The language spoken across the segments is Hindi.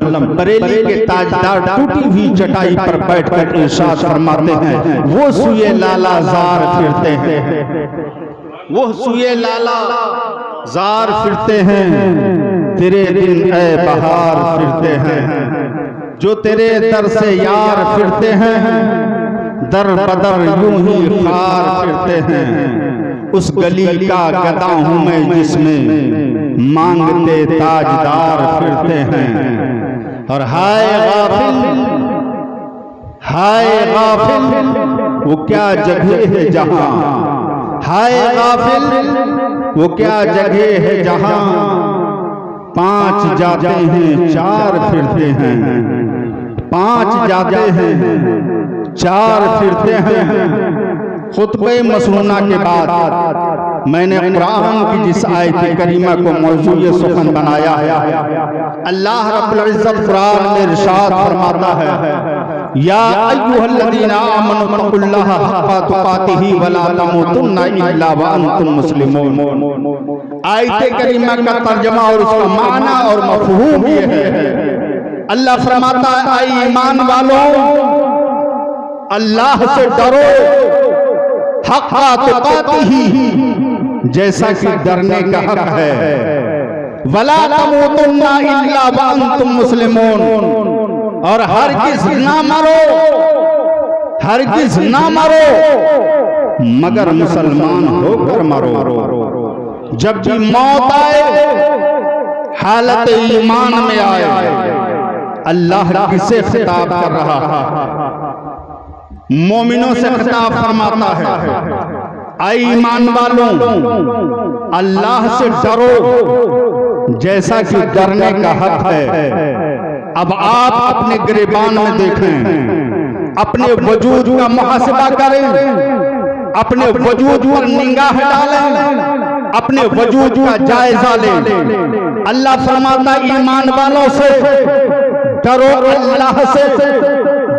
वसल्लम बरेली के ताजदार टूटी हुई चटाई पर बैठकर इरशाद फरमाते हैं, वो सुए लाला जार फिरते हैं, वो सुए लाला जार फिरते हैं, तेरे दिन ए बहार फिरते हैं, जो तेरे दर से यार फिरते हैं, दर बदर यूं ही खार फिरते हैं, उस गली का गदा हूं मैं जिसमें मांगते ताजदार फिरते हैं। और हाय गाफिल वो क्या जगह है जहां, हाय गाफिल वो क्या जगह है जहां, पांच जाते हैं चार फिरते हैं, पांच जाते हैं चार फिरते हैं। खुतबे मसनूना के बाद मैंने कुरान की जिस आयत करीमा को मौजूए सुखन बनाया है, अल्लाह रब्बुल इज्जत कुरान में इरशाद फरमाता है, या अय्युहल्लज़ीना आमनू तक़ुल्लाहा हक़्क़ तुक़ातिही वला तमूतुन्ना इल्ला व अंतुम मुस्लिमून। आयत करीमा का तर्जुमा और उसका माना और मफ़हूम ये है, अल्लाह फरमाता है, ऐ ईमान वालों, अल्लाह से डरो, हक़्क़ तुक़ातिही जैसा कि डरने का हक है, वला तमूतुन्ना इल्ला व अंतुम मुस्लिमून, और हरगिज़ ना मरो, हरगिज़ ना मरो मगर मुसलमान होकर मरो। जब भी मौत आए हालत ईमान में आए, अल्लाह किसे खिताब कर रहा है? मोमिनों से खिताब फरमाता है, ऐ ईमान वालों, अल्लाह से डरो जैसा कि डरने का हक है। अब आप अपने गिरबान में देखें, अपने वजूद का मुहासिबा करें, अपने वजूद पर निगाह डालें, अपने वजूद का जायजा लें। अल्लाह फरमाता, ईमान वालों से डरो अल्लाह से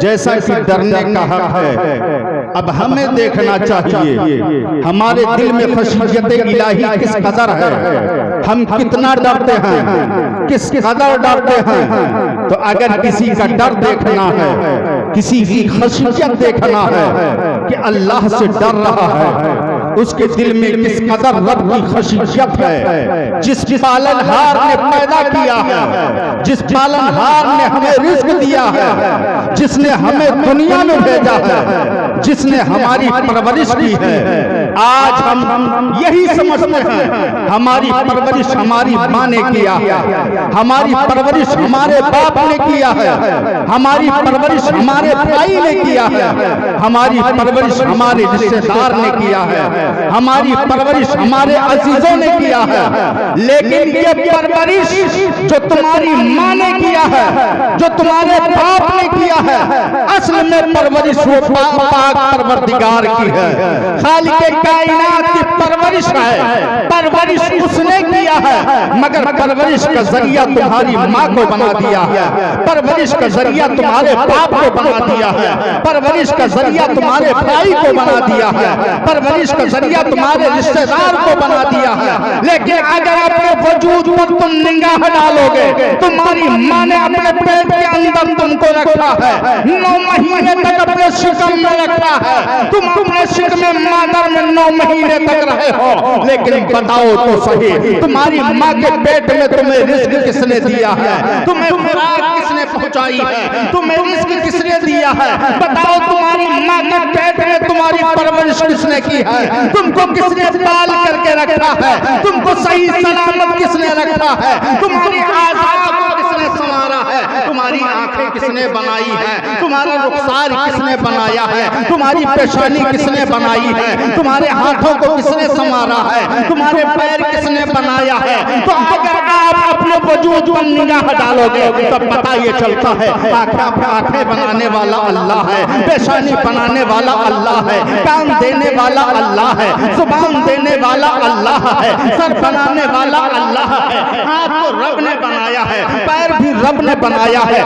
जैसा कि डरने का हक है। अब हमें देखना चाहिए हमारे दिल में खशियत इलाही किस कदर है, हम कितना डरते हैं, किस कदर डरते हैं। तो अगर किसी का डर देखना है, किसी की खशियत देखना है कि अल्लाह से डर रहा है, उसके दिल में किस कदर रब की खशियत है। जिस पालनहार ने पैदा किया है, जिस पालनहार ने हमें रिज़्क़ दिया है, जिसने हमें दुनिया में भेजा है, जिसने हमारी परवरिश की है, आज हम यही समझते हैं हमारी परवरिश हमारी माँ ने किया है, हमारी परवरिश हमारे बाप ने किया है, हमारी परवरिश हमारे भाई ने किया है, हमारी परवरिश हमारे रिश्तेदार ने किया है, हमारी परवरिश हमारे अजीजों ने किया है। लेकिन ये परवरिश जो तुम्हारी माँ ने किया है, जो तुम्हारे बाप ने किया है, असल में परवरिश वो पाक परवरदिगार की है, खालिक कायनात की परवरिश है। परवरिश उसने किया है, मगर परवरिश का जरिया तुम्हारी माँ को बना दिया है, परवरिश का जरिया तुम्हारे बाप को बना दिया है, परवरिश का जरिया तुम्हारे भाई को बना दिया है, परवरिश का जरिया तुम्हारे रिश्तेदार को बना दिया है। लेकिन अगर अपने वजूद पर तुम निगाह डालोगे, तुम्हारी माँ ने अपने पेट के अंदर तुमको रखा है, 9 महीने तक अपने शिकम में रखा है, तुम अपने शिकम में मादर में 9 महीने तक रहे हो। लेकिन बताओ तो सही, तुम्हारी माँ के पेट में तुम्हें रिज़्क़ किसने दिया है, तुम्हें खुराक किसने पहुंचाई है, तुम्हें रिज़्क़ किसने दिया है? बताओ तुम्हारी माँ के पेट में तुम्हारी परवरिश किसने की है, तुमको किसने पाल करके रखा है, तुमको सही सलामत किसने रखा है, तुम्हारी आज़ाद को किसने संवारा है, तुम्हारी आंखें किसने बनाई है, तुम्हारा रुखसार किसने बनाया है, तुम्हारी पेशानी किसने बनाई है, तुम्हारे हाथों को किसने संवारा है, तुम्हारे पैर किसने बनाया है। तो अगर आप अपने वजूद पर निगाह डालोगे तो पता ये चलता है आंखें बनाने वाला अल्लाह है, पेशानी बनाने वाला अल्लाह है, कान देने वाला अल्लाह है, जुबान देने वाला अल्लाह है, सर बनाने वाला अल्लाह है, हाथ को रब ने बनाया है, पैर भी रब ने बनाया है,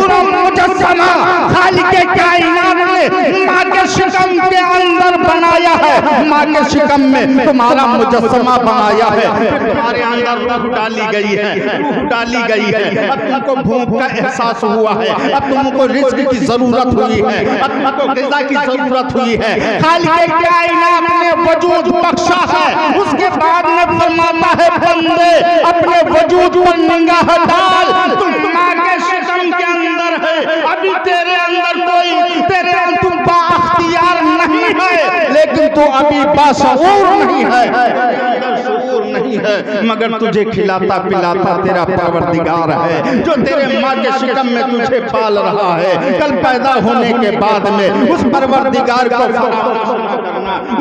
पूरा मुजस्समा खालिक़े कायनात ने माँ के शिकम के अंदर बनाया है, माँ के शिकम में तुम्हारा मुजस्समा बनाया है, तुम्हारे अंदर रूह डाली गई है, रूह डाली गई है। अब तुमको भूख का एहसास हुआ है, अब तुमको रिज़्क़ की जरूरत हुई है, अब तुमको ग़िज़ा की जरूरत हुई है। खालिक़े कायनात ने वजूद बख्शा है, उसके बाद में फरमाता है बंदे अपने वजूद पर निगाह डाल, तुम माँ के शिकम के अंदर है, अभी तेरे अंदर कोई तेरे तुम बाख्तियार नहीं है, लेकिन तू अभी बाशऊर नहीं है, शऊर नहीं है, मगर तुझे खिलाता पिलाता तेरा परवरदिगार है, जो तेरे माँ के शिकम में तुझे पाल रहा है। कल पैदा होने के बाद में उस परवरदिगार को,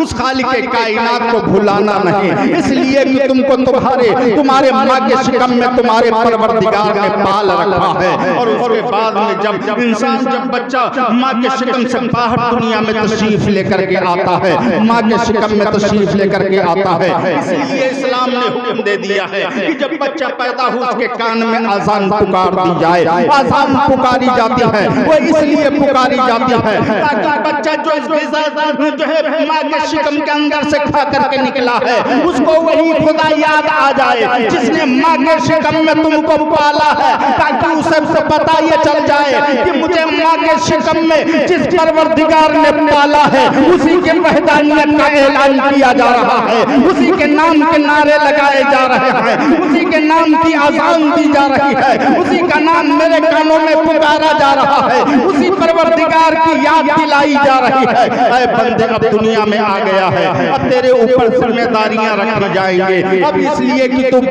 उस खालिक़े कायनात को भुलाना नहीं, इसलिए कि तुमको तुम्हारे माँ के शिकम में तुम्हारे परवरदिगार ने पाल रखा है। और उसके बाद में जब इंसान, जब बच्चा माँ के शिकम से बाहर दुनिया में तशरीफ लेकर के आता है, माँ के शिकम में तशरीफ लेकर के आता है, इसलिए इस्लाम ने हुक्म दे दिया है कि जब बच्चा पैदा हो उसके कान में अज़ान पुकार दी जाए। अज़ान पुकारी जाती है वो इसलिए पुकारी जाती है ताकि बच्चा जो जो है माँ के शिकम के अंदर से खा करके निकला है, उसको वही खुदा याद आ जाए जिसने माँ के शिकम में तुमको पाला है, ताकि उसे पता ये चल जाए कि मुझे माँ के शिकम में जिस परवरदिगार ने पाला है उसी के वहदानियत का ऐलान किया जा रहा है, उसी के नाम के नारे लगाए जा रहे हैं, उसी के नाम की अज़ान दी जा रही है, उसी का नाम मेरे कानों में पुकारा जा रहा है, उसी परवरदिगार की याद दिलाई जा रही है। ऐ बंदे, अब दुनिया में आ गया है, अब तेरे ऊपर जिम्मेदारियां रखी जाएंगे, अब इसलिए कि तू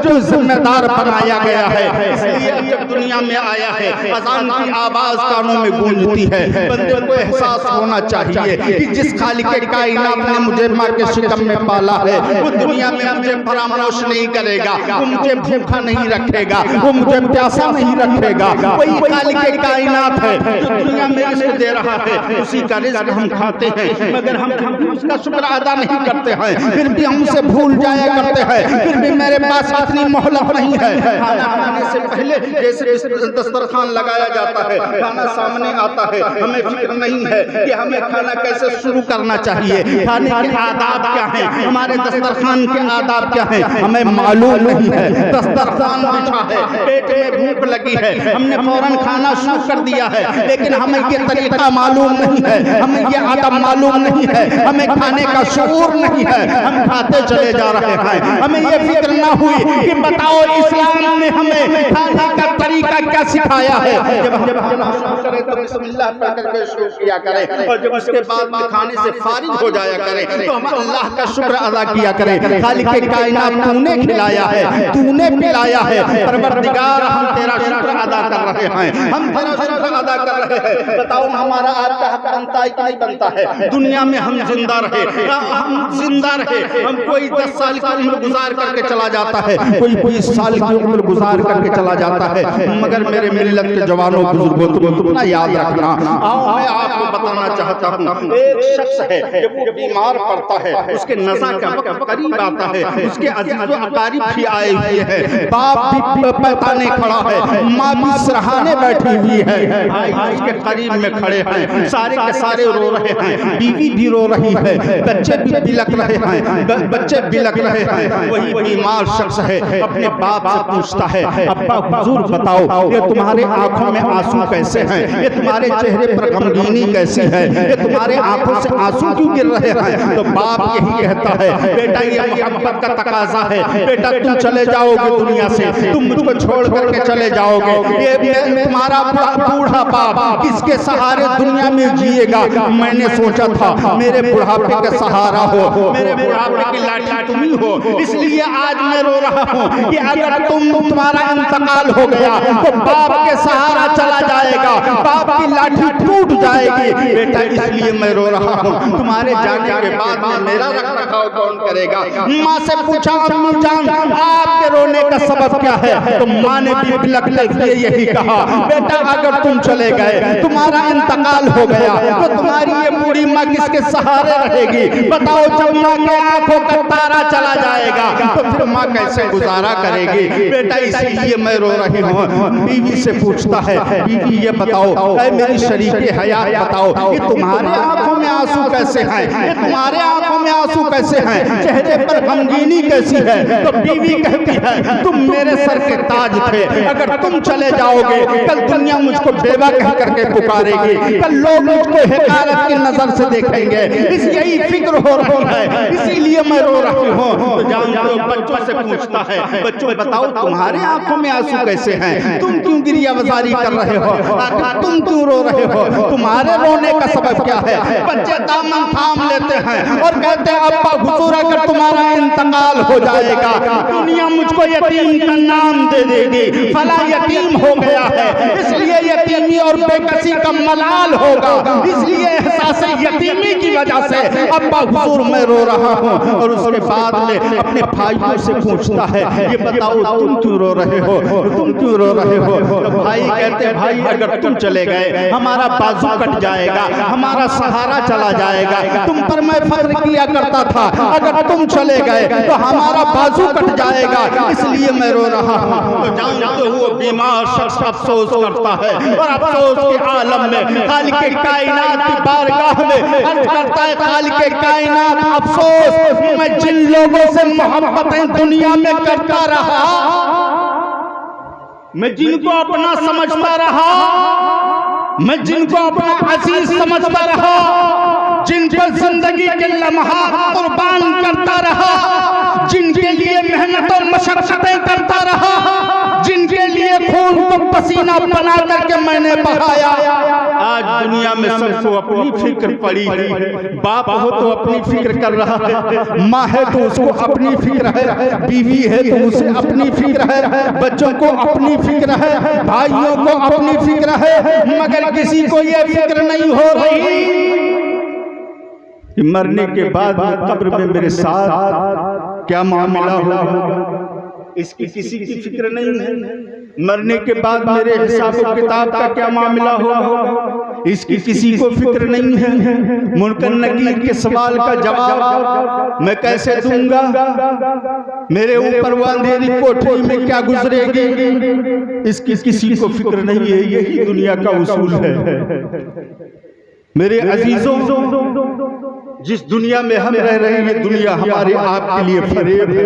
जो जिम्मेदार बनाया गया है, इसलिए जब दुनिया में आया है अज़ान की आवाज कानों में गूंजती है। बंदे को एहसास होना चाहिए कि जिस खालिक़े कायनात ने मुझे माँ के शिकम में पाला है वो दुनिया में मुझे फरामोश नहीं करेगा, वो मुझे भूखा नहीं रखेगा, वो मुझे प्यासा नहीं रखेगा। वही खालिक़े कायनात है जो दुनिया में रिज़्क़ दे रहा है, उसी का रिज़्क़ हम खाते हैं, मगर हम उसका शुक्र अदा नहीं करते हैं, फिर भी हम उसे भूल जाया करते हैं। फिर भी मेरे पास इतनी मोहलत नहीं है, खाना खाने से पहले जैसे दस्तरखान लगाया जाता है, खाना सामने आता है, हमें फिक्र नहीं है कि हमें खाना कैसे शुरू करना चाहिए, खाने के आदाब क्या हैं, हमारे दस्तरखान के आदाब क्या हैं, हमें मालूम नहीं है। दस्तरखान बिछा है, पेट में भूख लगी है, हमने फौरन खाना शुरू कर दिया है, लेकिन हमें ये तरीका मालूम नहीं है, हमें ये आदब मालूम नहीं है, हमें खाने का शऊर नहीं है, हम खाते चले जा रहे हैं। हमें ये फिक्र ना हुई कि बताओ इस्लाम ने हमें खाने का तरीका क्या सिखाया है। जब हम शुरू करें तो बिस्मिल्लाह पढ़ करके शुरू किया करें, और जब उसके बाद में खाने से फारिग हो जाया करें तो हम अल्लाह का शुक्र अदा किया करें। खालिक़े कायनात तूने खिलाया है, तूने पिलाया है, परवरदिगार हम तेरा शुक्र अदा कर रहे हैं, हम तेरा शुक्र अदा कर रहे हैं। बताओ हमारा आज का हक बनता है कि नहीं बनता है? दुनिया में हम जिंदा रहे, हम जिंदा रहे, हम कोई 10 साल की उम्र गुजार करके चला जाता है, कोई 20 साल की उम्र गुजार करके चला जाता है, मगर मेरे मिल्लत के जवानों बुजुर्गों तुम ना याद रखना। आओ मैं आपको बताना चाहता हूँ, एक शख्स है जब वो बीमार पड़ता है, उसके नज़ा का वक्त करीब आता है, उसके अज़ीज़ व अक़ारिब भी आए हुए हैं, बाप भी पैताने खड़ा है, माँ भी सराहने बैठी हुई है, भाई उसके करीब में खड़े हैं, सारे के सारे रो रहे हैं, बीवी भी रो रही है, बच्चे भी बिलक रहे हैं, बच्चे बिलक रहे हैं। वही बीमार शख्स है अपने बाप से पूछता है, अब्बा हुजूर बताओ ये तुम्हारे आंखों में आंसू कैसे हैं, ये तुम्हारे चेहरे पर गमगीनी कैसी है, ये तुम्हारे आंखों से आंसू क्यों गिर रहे हैं? तो बाप यही कहता है, बेटा ये मोहब्बत का तकाजा है, बेटा तुम चले जाओगे दुनिया से, तुम मुझको छोड़ करके चले जाओगे, ये तुम्हारा बूढ़ा बाप किसके सहारे दुनिया में जिएगा? मैंने सोचा था मेरे बुढ़ापे का सहारा हो, मेरे बुढ़ापे की लाठी तुम ही हो, इसलिए आज मैं रो रहा हूँ कि अगर तुम्हारा इंतकाल हो गया तो बाप के सहारा चला जाएगा, बाप की लाठी टूट जाएगी। बेटा इसलिए मैं रो रहा हूँ, तुम्हारे जाने के बाद में मेरा रखरखाव कौन करेगा? माँ से पूछा, अम्मी जान आपके रोने का सबब क्या है? तो माँ ने भी बिलखते हुए यही कहा, बेटा अगर तुम चले गए, तुम्हारा इंतकाल हो गया तो तुम्हारी ये बूढ़ी माँ किसके सहारे रहेगी? बताओ, जब माँ के आंखों का तारा चला जाएगा तो फिर माँ कैसे गुजारा करेगी? बेटा इसलिए मैं रो रही रही हो, बीवी से पूछता है, बीवी ये बताओ, ऐ मेरी शरीके हयात बताओ, ये तुम्हारे आंखों में आंसू कैसे हैं, ये तुम्हारे आंखों में आंसू कैसे हैं, चेहरे पर गमगीनी कैसी है? तो बीवी कहती है, तुम मेरे सर के ताज थे, अगर तुम चले जाओगे कल दुनिया मुझको बेवा कह करके पुकारेगी, कल लोग मुझको हिकारत की नजर से देखेंगे, इस यही फिक्र हो रही है, इसीलिए मैं रो रही हूँ। तो जानते हो बच्चों से पूछता है, बच्चों बताओ तुम्हारे आंखों में आंसू कैसे हैं, तुम क्यों गिरियावजारी कर रहे हो, आखिर तुम क्यों रो रहे हो, तुम्हारे रोने का सबब क्या है? बच्चे दामन थाम लेते हैं और कहते हैं, अब्बा हुजूर अगर तुम्हारा इंतकाल हो जाएगा दुनिया मुझको यतीम का नाम दे देगी, फला यतीम हो गया है, इसलिए यतीमी और बेकसी का मलाल होगा, इसलिए एहसास यतीमी की वजह से अब्बा हुजूर मैं रो रहा हूँ। और उसके बाद में अपने भाइयों से पूछता है, ये बताओ तुम क्यों रो रहे हो, तुम क्यों रो रहे हो? तो भाई कहते हैं, भाई अगर तुम चले गए हमारा बाजू कट जाएगा, हमारा सहारा चला जाएगा, तुम पर मैं फख्र किया करता था, अगर तुम चले गए तो हमारा बाजू कट जाएगा, इसलिए मैं रो रहा हूँ। तो जानते हो बीमार शख्स अफसोस करता है और अफसोस के आलम में खालिक कायनात की बारगाह में अर्ज करता है, खालिक कायनात अफसोस मैं जिन लोगों से मोहब्बतें दुनिया में करता रहा, मैं जिनको अपना समझता रहा, मैं जिनको अपना अजीज समझता रहा, जिन पर जिंदगी के लम्हात कुर्बान करता रहा, जिनके लिए मेहनत और मशक्कतें करता रहा, जिनके लिए खून को पसीना बना करके मैंने बहाया, आज दुनिया में सबको अपनी फिक्र पड़ी है। बाप हो तो अपनी फिक्र कर रहा है, माँ है तो उसको अपनी फिक्र है, बीवी है तो उसे अपनी फिक्र है, बच्चों को अपनी फिक्र है, भाइयों को अपनी फिक्र है, मगर किसी को ये फिक्र नहीं हो रही कि मरने के बाद कब्र में मेरे साथ क्या मामला होगा, इसकी किसी की फिक्र नहीं है। मरने के बाद मेरे हिसाब किताब का क्या मामला होगा, इसकी किसी को फिक्र नहीं है। मुनकर नकीर के सवाल का जवाब मैं कैसे दूंगा, मेरे ऊपर वो अंधेरी कोठरी में क्या गुजरेगी, इसकी किसी को फिक्र नहीं है। यही दुनिया का उसूल है। मेरे अजीजों, जिस दुनिया में हम रह रहे हैं, दुनिया हमारे आपके लिए फरेब है।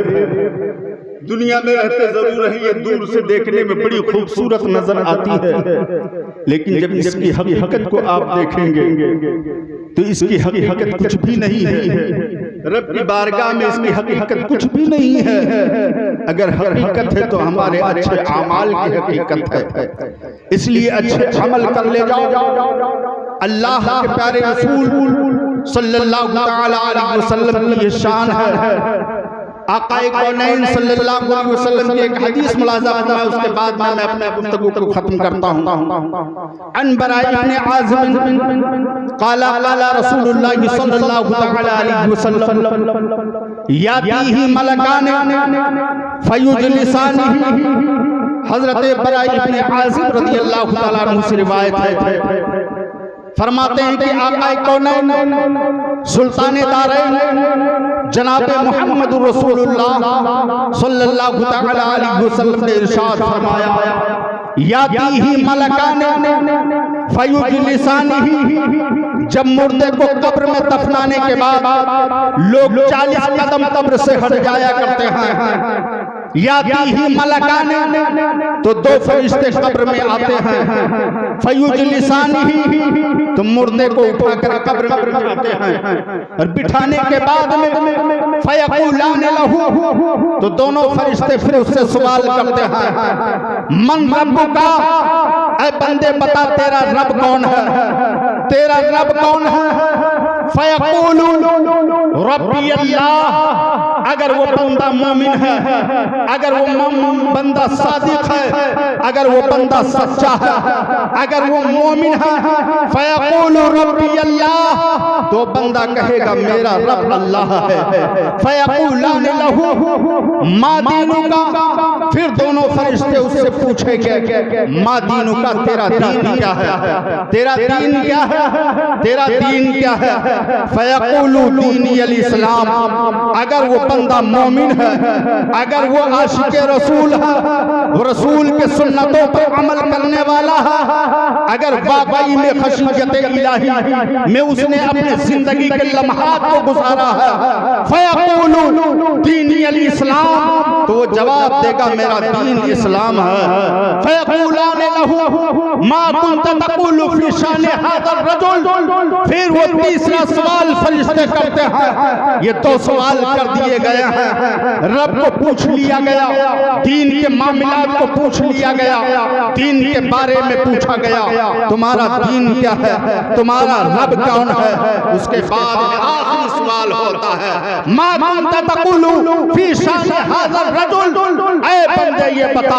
दुनिया में रहते जरूर है, ये दूर से देखने में बड़ी खूबसूरत नजर आती है, लेकिन जब इसकी हकीकत को आप देखेंगे तो इसकी हकीकत कुछ भी नहीं है। रब की बारगाह में इसकी हकीकत कुछ भी नहीं है। अगर हकीकत है तो हमारे अच्छे अमाल की हकीकत है। इसलिए अच्छे अमल कर ले जाओ। अल्लाह के प्यारे रसूल सल्लल्लाहु अलैहि वसल्लम की ये शान है। आक़ाए कौनैन सल्लल्लाहु अलैहि वसल्लम की एक हदीस मुलाज़ा फरमाया, उसके बाद मैं अपने गुफ्तगू को खत्म करता हूँ। अन बरा इब्न आज़िम क़ाला क़ाला रसूलुल्लाह सल्लल्लाहु अलैहि वसल्लम यातीही मलकान फयुजलिसानिही। हज़रत बरा इब्न आज़िम रज़ियल्लाहु तआला अन्हु से रिवायत है, फरमाते हैं कि आक़ाए कौनैन सुल्तान दारैन जनाब मोहम्मद रसूलुल्लाह सल्लल्लाहु अलैहि वसल्लम ने इरशाद फरमाया, यातीही मलकान फयुजलिसानिही। जब मुर्दे को कब्र में दफनाने के बाद लोग 40 कदम कब्र से हट जाया करते हैं। यातीही मलकान, तो 2 फरिश्ते कब्र में आते हैं। फयुजलिसानिही, तो मुर्दे को उठाकर कब्र में बिठाते हैं और बिठाने के बाद में फयक़ूलान लहू, तो दोनों फरिश्ते फिर उससे सवाल करते हैं, मन रब्बुका, ऐ बंदे बता तेरा रब कौन है, तेरा रब कौन है। फयक़ूलू रब्बी अल्लाह। अगर वो बंदा मोमिन है, अगर वो बंदा सादिक है, अगर वो बंदा सच्चा है, अगर वो मोमिन है, फयक़ूलु रब्बी अल्लाह, तो बंदा कहेगा मेरा रब अल्लाह है। फयक़ूलान लहू मा दीनुका, फिर दोनों फरिश्ते उससे पूछेंगे मा दीनुका, तेरा दीन क्या है, तेरा दीन क्या है, तेरा दीन क्या है। फयक़ूलु दीनी अल इस्लाम। अगर वो बंदा मोमिन है, अगर वो आशिक रसूल है, वो रसूल के सुन्नतों पर अमल करने वाला है, अगर वाकई में खशीयत इलाही में उसने अपने जिंदगी के लम्हात को गुजारा है, फयक़ूलु दीनी अल-इस्लाम, तो वो जवाब देगा मेरा दीन इस्लाम है। फयक़ूलाने लहू मा कुन्त तक़ूलु फी शान हाज़ा रजुल, फिर वो तीसरा सवाल फरिश्ते करते हैं। ये दो सवाल कर दिए गए हैं, रब को पूछ लिया गया, दीन के मामलात को पूछ लिया गया, दीन के बारे में पूछा गया, तुम्हारा दीन क्या है, तुम्हारा रब कौन है। उसके बाद आखिरी सवाल होता है, मा कुन्त तक़ूलु फी शान हाज़ा रजुल, ऐ बंदे ये बता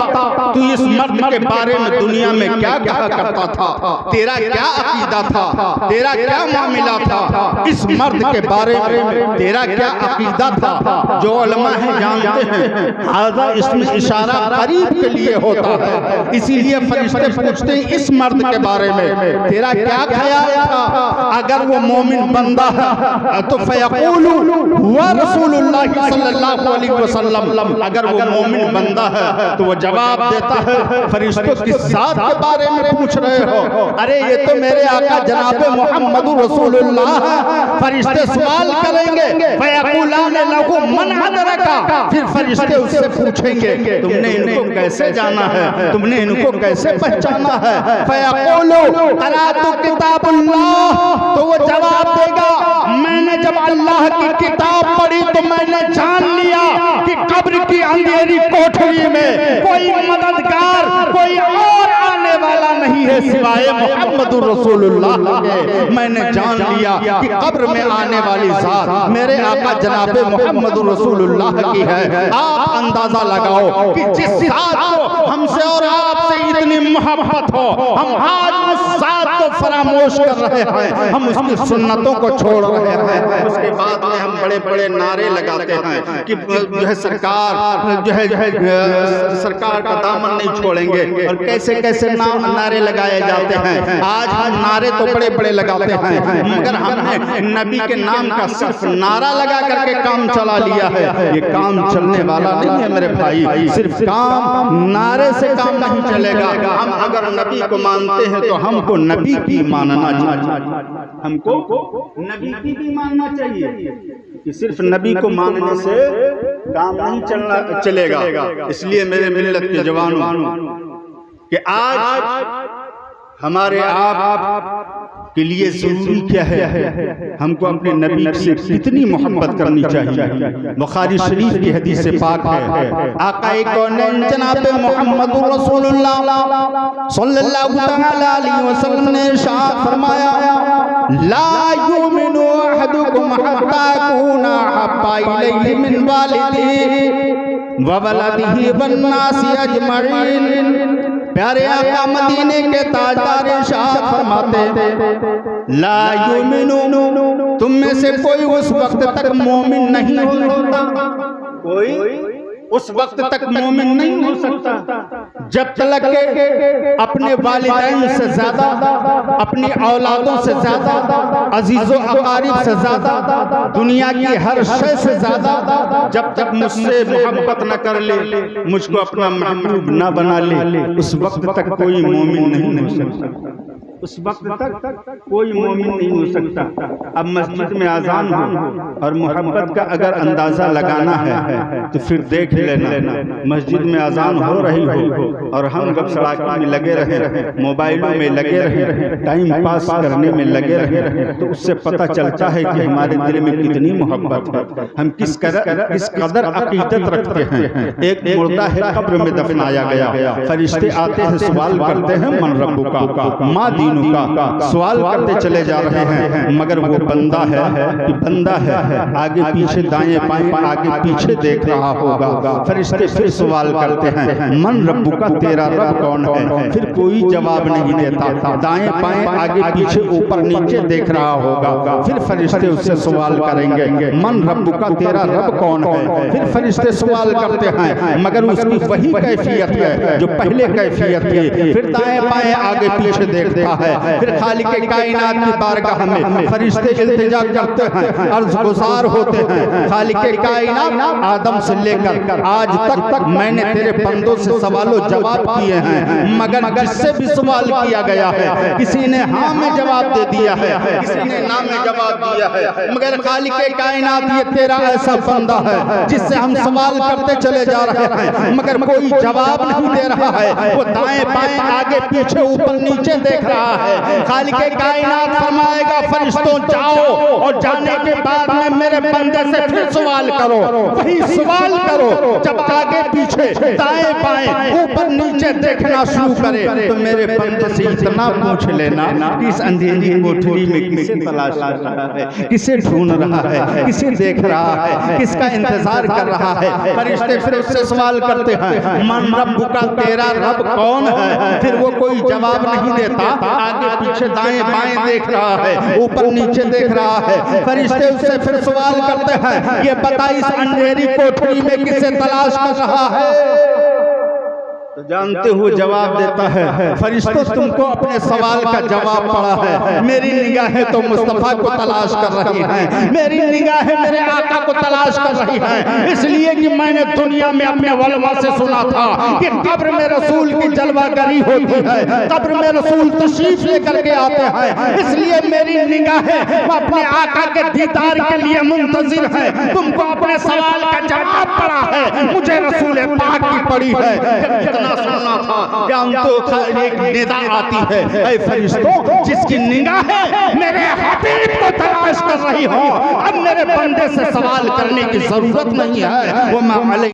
तू इस मर्द के बारे में दुनिया में क्या कहा करता था, तेरा क्या अकीदा था, तेरा क्या मामला था, इस मर्द के बारे में तेरा क्या अकीदा था। जो उलमा है जानते हैं हाज़ा इसमें इशारा करीब के लिए होता है, इसीलिए फरिश्ते पूछते हैं इस मर्द के बारे में तेरा क्या ख्याल था। अगर वो मोमिन बंदा है तो फयक़ूलु हुवा रसूलुल्लाह सल्लल्लाहु अलैहि वसल्लम, अगर वो मोमिन बंदा है तो वो जवाब देता है फरिश्तों किस ज़ात के बारे में पूछ रहे हो, अरे ये तो मेरे आका जनाब मुहम्मदुर रसूलुल्लाह है। फरिश्ते सवाल करेंगे, फयक़ूलाने लहू मन अदरका, फिर फरिश्ते उससे पूछेंगे तुमने इनको कैसे जाना है, तुमने इनको कैसे पहचाना है। फयक़ूलु क़राअतु किताबुल्लाह, तो वो जवाब देगा मैंने जब अल्लाह की किताब पढ़ी तो मैंने जान लिया कि कब्र की अंधेरी कोठरी में कोई मददगार, कोई और आने वाला नहीं है सिवाय मुहम्मदुर रसूलुल्लाह के। मैंने जान लिया कि कब्र में आने वाली ज़ात मेरे आका जनाब मुहम्मदुर रसूलुल्लाह की है। आप अंदाजा लगाओ कि जिस ज़ात को हमसे और आपसे इतनी मोहब्बत हो, हम आज उस ज़ात को फरामोश कर रहे हैं, हम उसकी सुन्नतों को छोड़ रहे हैं। उसके बाद में हम बड़े बड़े नारे लगाते हैं कि जो है सरकार जो है सरकार का दामन नहीं छोड़ेंगे, और कैसे कैसे नारे लगाए जाते हैं। आज हम नारे तो बड़े बड़े लगाते हैं, मगर हमने नबी के नाम का सिर्फ नारा लगा करके काम चला लिया है। ये काम चलने वाला नहीं है मेरे भाई, सिर्फ काम नारे से काम नहीं चलेगा। हम अगर नबी को मानते हैं तो हमको नबी की मानना चाहिए, हमको नबी की भी मानना चाहिए कि सिर्फ नबी को मानने से काम नहीं चलेगा। इसलिए मेरे मिल्लत के जवानों कि आज हमारे आप के लिए ज़रूरी क्या है, हमको अपने नबी से कितनी मोहब्बत करनी चाहिए। बुखारी शरीफ की हदीस से पाक है, आकाए कौनैन जनाब मुहम्मदुर रसूलुल्लाह सल्लल्लाहु तआला अलैहि वसल्लम ने इरशाद फरमाया, ला युमिनु अहदुकुम हत्ता कुना हब्बा इलैहि मिन वालिदिही व वलदिही वन नासी अजमईन। प्यारे आका मदीने के ताजदार इरशाद फरमाते, ला युमिनु, तुम में से कोई उस वक्त तक मोमिन नहीं होता, कोई उस वक्त तक मोमिन नहीं हो सकता जब तक के अपने वालिदैन से ज्यादा, अपनी औलादों से ज्यादा, अजीजों अकारिब से ज्यादा, दुनिया की हर शय से ज्यादा जब तक मुझसे मोहब्बत न कर ले, मुझको अपना महबूब न बना ले, उस वक्त तक कोई मोमिन नहीं हो सकता। उस वक्त तक कोई मोमिन नहीं हो सकता। अब मस्जिद में अजान हो और मोहब्बत का अगर अंदाज़ा लगाना है तो फिर देख लेना, मस्जिद में अजान हो रही हो और हम जब सड़ाकी में लगे रहे, मोबाइलों में लगे रहे, टाइम पास करने में लगे रहे, तो उससे पता चलता है कि हमारे दिल में कितनी मोहब्बत है, हम किस कदर अकीदत रखते हैं। एक मुर्दा है कब्र में दफनाया गया, फरिश्ते आते हैं सवाल करते हैं मन रब्बुका मा दीनुका, सवाल करते चले जा रहे हैं, मगर वो बंदा है कि बंदा है, आगे पीछे दाएं बाएं आगे पीछे देख रहा होगा। फरिश्ते फिर सवाल करते हैं मन रब्बुका, तेरा रब कौन है, फिर कोई जवाब नहीं देता, दाएं बाएं आगे पीछे ऊपर नीचे देख रहा होगा। फिर फरिश्ते उससे सवाल करेंगे मन रब्बुका, तेरा रब कौन है, फिर फरिश्ते सवाल करते हैं, मगर उसकी वही कैफियत है जो पहले कैफियत थी, फिर दाएं बाएं आगे पीछे देखता है, है। फिर खालिक कायनात की बारगाह में फरिश्ते इल्तिजा करते हैं, अर्ज़ गुज़ार होते हैं, खालिक कायनात आदम से लेकर आज तक मैंने तेरे बंदों से सवालों जवाब किए हैं, मगर जिससे भी सवाल किया गया है किसी ने हाँ में जवाब दे दिया है, किसी ने ना में जवाब दिया है, मगर खालिक कायनात ये तेरा ऐसा बंदा है जिससे हम सवाल करते चले जा रहे हैं मगर कोई जवाब नहीं दे रहा है। वो दाएं बाएं आगे पीछे ऊपर नीचे देख रहा है। खालिक कायनात फरमाएगा फरिश्तों जाओ और जाने के बाद में मेरे बंदे से फिर सवाल करो, वही सवाल करो। जब आगे पीछे दाएं बाएं ऊपर नीचे देखना शुरू करे तो मेरे बंदे से इतना पूछ लेना कि इस अंधेरी कोठरी में किसे तलाश कर रहा है, किसे ढूंढ रहा है, किसे देख रहा है, किसका इंतजार कर रहा है। फरिश्ते फिर उससे सवाल करते हैं मन रब्बुका, तेरा रब कौन है? फिर वो कोई जवाब नहीं देता, आगे पीछे दाएं बाएं देख रहा है, ऊपर नीचे देख रहा है। फरिश्ते उससे फिर सवाल करते हैं ये बता इस अंधेरी कोठरी में किसे तलाश कर रहा है? तो जानते हुए जवाब देता है फरिश्तों तुमको अपने सवाल का जवाब पड़ा है, मेरी निगाहें तो मुस्तफा को तलाश कर रही हैं, मेरी निगाहें मेरे आका को तलाश कर रही हैं। इसलिए कि मैंने दुनिया में अपने वलमा से सुना था कि कब्र में रसूल की जलवागरी होती है, कब्र में रसूल तशरीफ लेकर के आते हैं, इसलिए मेरी निगाहें अपने आका के दीदार के लिए मुंतजिर है। तुमको अपने सवाल का जवाब पड़ा है, मुझे रसूल पाक की पड़ी है। सुनना था क्या उनको एक निदा आती है ऐ फरिश्तों जिसकी निगाहें मेरे हबीब को तलाश कर रही हो, अब मेरे बंदे से सवाल करने की जरूरत नहीं है। वो मैं